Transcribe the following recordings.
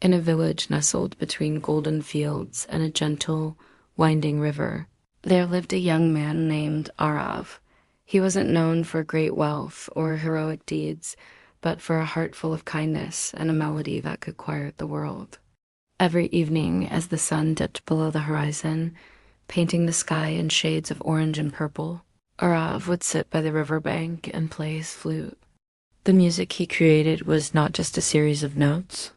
In a village nestled between golden fields and a gentle, winding river, there lived a young man named Arav. He wasn't known for great wealth or heroic deeds, but for a heart full of kindness and a melody that could quiet the world. Every evening, as the sun dipped below the horizon, painting the sky in shades of orange and purple, Arav would sit by the river bank and play his flute. The music he created was not just a series of notes.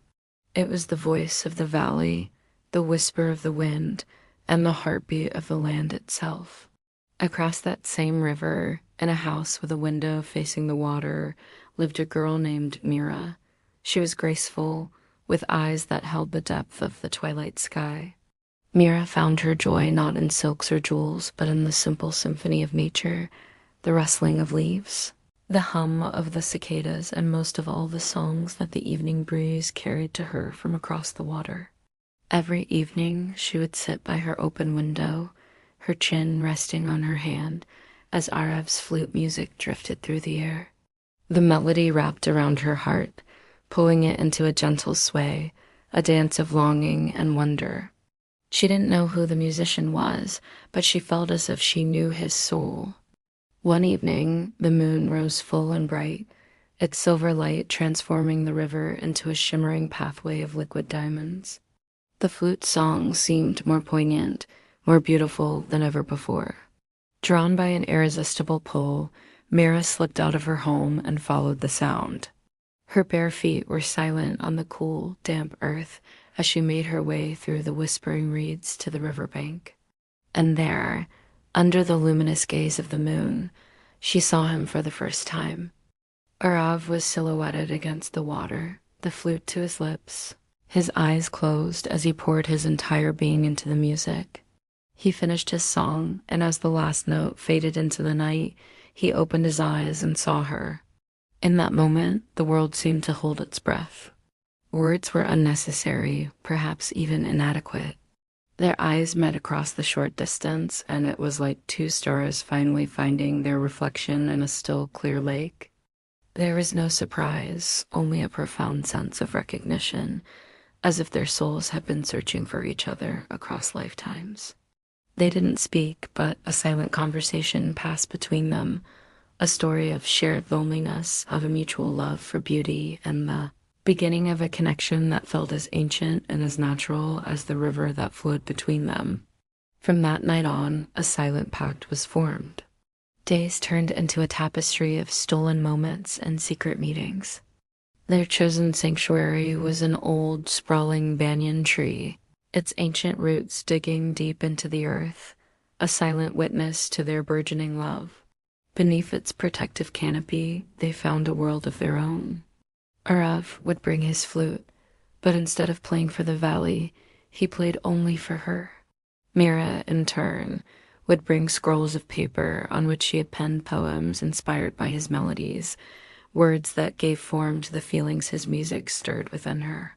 It was the voice of the valley, the whisper of the wind, and the heartbeat of the land itself. Across that same river, in a house with a window facing the water, lived a girl named Mira. She was graceful, with eyes that held the depth of the twilight sky. Mira found her joy not in silks or jewels, but in the simple symphony of nature, the rustling of leaves, the hum of the cicadas, and most of all the songs that the evening breeze carried to her from across the water. Every evening she would sit by her open window, her chin resting on her hand, as Arav's flute music drifted through the air. The melody wrapped around her heart, pulling it into a gentle sway, a dance of longing and wonder. She didn't know who the musician was, but she felt as if she knew his soul. One evening, the moon rose full and bright, its silver light transforming the river into a shimmering pathway of liquid diamonds. The flute's song seemed more poignant, more beautiful than ever before. Drawn by an irresistible pull, Mira slipped out of her home and followed the sound. Her bare feet were silent on the cool, damp earth as she made her way through the whispering reeds to the riverbank. And there, under the luminous gaze of the moon, she saw him for the first time. Arav was silhouetted against the water, the flute to his lips, his eyes closed as he poured his entire being into the music. He finished his song, and as the last note faded into the night, he opened his eyes and saw her. In that moment, the world seemed to hold its breath. Words were unnecessary, perhaps even inadequate. Their eyes met across the short distance, and it was like two stars finally finding their reflection in a still, clear lake. There was no surprise, only a profound sense of recognition, as if their souls had been searching for each other across lifetimes. They didn't speak, but a silent conversation passed between them, a story of shared loneliness, of a mutual love for beauty, and the beginning of a connection that felt as ancient and as natural as the river that flowed between them. From that night on, a silent pact was formed. Days turned into a tapestry of stolen moments and secret meetings. Their chosen sanctuary was an old, sprawling banyan tree, its ancient roots digging deep into the earth, a silent witness to their burgeoning love. Beneath its protective canopy, they found a world of their own. Arav would bring his flute, but instead of playing for the valley, he played only for her. Mira, in turn, would bring scrolls of paper on which she had penned poems inspired by his melodies, words that gave form to the feelings his music stirred within her.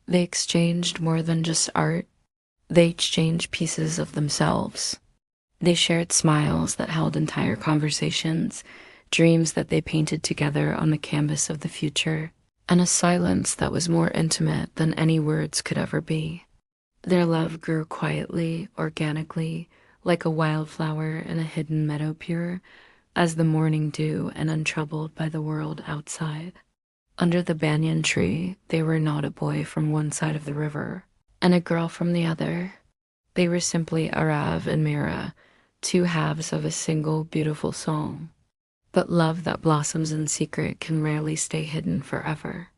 They exchanged more than just art. They exchanged pieces of themselves. They shared smiles that held entire conversations, dreams that they painted together on the canvas of the future, and a silence that was more intimate than any words could ever be. Their love grew quietly, organically, like a wildflower in a hidden meadow pure, as the morning dew and untroubled by the world outside. Under the banyan tree, they were not a boy from one side of the river and a girl from the other. They were simply Arav and Mira, two halves of a single beautiful song. But love that blossoms in secret can rarely stay hidden forever.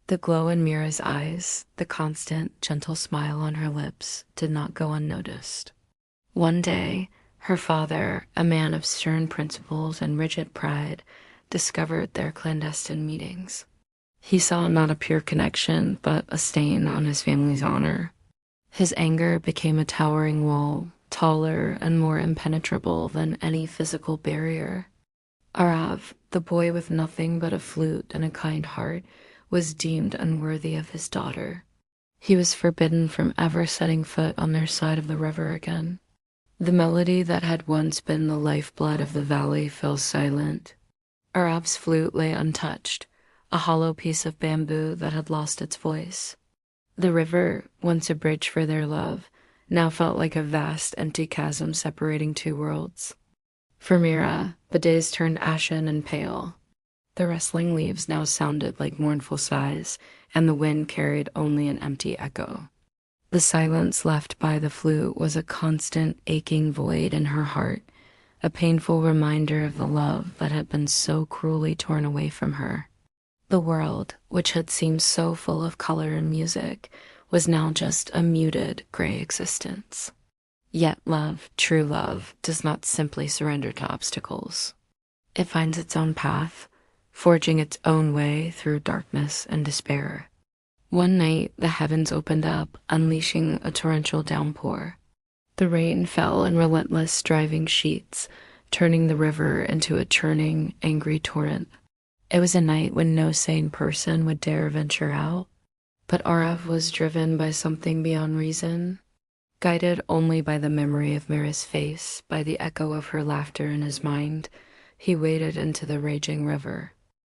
The glow in Mira's eyes, the constant, gentle smile on her lips, did not go unnoticed. One day, her father, a man of stern principles and rigid pride, discovered their clandestine meetings. He saw not a pure connection, but a stain on his family's honor. His anger became a towering wall, taller and more impenetrable than any physical barrier. Arav, the boy with nothing but a flute and a kind heart, was deemed unworthy of his daughter. He was forbidden from ever setting foot on their side of the river again. The melody that had once been the lifeblood of the valley fell silent. Arav's flute lay untouched, a hollow piece of bamboo that had lost its voice. The river, once a bridge for their love, now felt like a vast empty chasm separating two worlds. For Mira, the days turned ashen and pale. The rustling leaves now sounded like mournful sighs, and the wind carried only an empty echo. The silence left by the flute was a constant aching void in her heart, a painful reminder of the love that had been so cruelly torn away from her. The world, which had seemed so full of color and music, was now just a muted, gray existence. Yet love, true love, does not simply surrender to obstacles. It finds its own path, forging its own way through darkness and despair. One night, the heavens opened up, unleashing a torrential downpour. The rain fell in relentless, driving sheets, turning the river into a churning, angry torrent. It was a night when no sane person would dare venture out, but Arav was driven by something beyond reason, guided only by the memory of Mira's face, by the echo of her laughter in his mind. He waded into the raging river.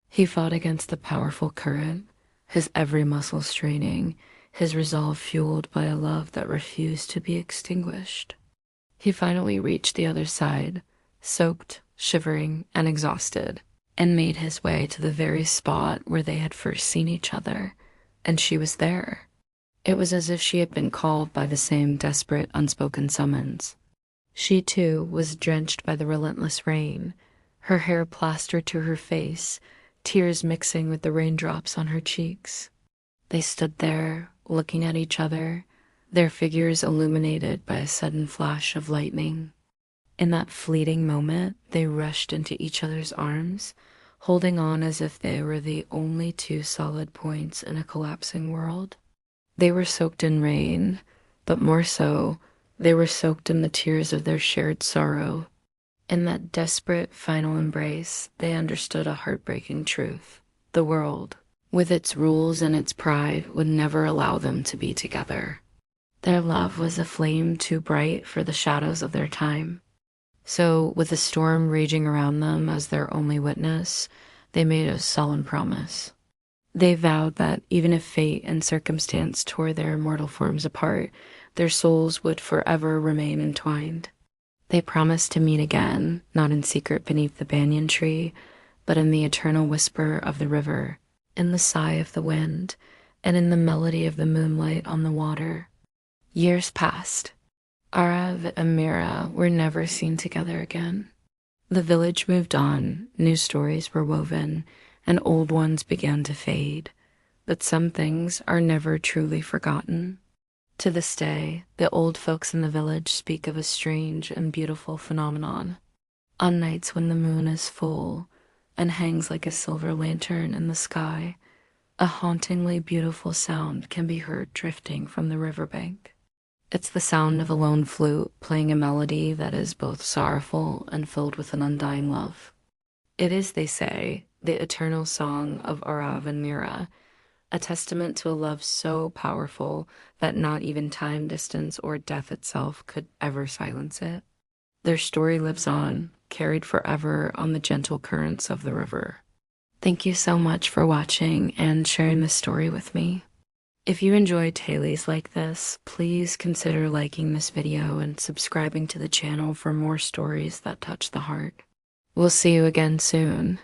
He fought against the powerful current, his every muscle straining, his resolve fueled by a love that refused to be extinguished. He finally reached the other side, soaked, shivering, and exhausted, and made his way to the very spot where they had first seen each other, and she was there. It was as if she had been called by the same desperate, unspoken summons. She, too, was drenched by the relentless rain, her hair plastered to her face, tears mixing with the raindrops on her cheeks. They stood there, looking at each other, their figures illuminated by a sudden flash of lightning. In that fleeting moment, they rushed into each other's arms, holding on as if they were the only two solid points in a collapsing world. They were soaked in rain, but more so, they were soaked in the tears of their shared sorrow. In that desperate final embrace, they understood a heartbreaking truth. The world, with its rules and its pride, would never allow them to be together. Their love was a flame too bright for the shadows of their time. So, with the storm raging around them as their only witness, they made a solemn promise. They vowed that even if fate and circumstance tore their mortal forms apart, their souls would forever remain entwined. They promised to meet again, not in secret beneath the banyan tree, but in the eternal whisper of the river, in the sigh of the wind, and in the melody of the moonlight on the water. Years passed. Arav and Mira were never seen together again. The village moved on, new stories were woven, and old ones began to fade. But some things are never truly forgotten. To this day, the old folks in the village speak of a strange and beautiful phenomenon. On nights when the moon is full and hangs like a silver lantern in the sky, a hauntingly beautiful sound can be heard drifting from the riverbank. It's the sound of a lone flute playing a melody that is both sorrowful and filled with an undying love. It is, they say, the eternal song of Arav and Mira, a testament to a love so powerful that not even time, distance, or death itself could ever silence it. Their story lives on, carried forever on the gentle currents of the river. Thank you so much for watching and sharing this story with me. If you enjoy tales like this, please consider liking this video and subscribing to the channel for more stories that touch the heart. We'll see you again soon.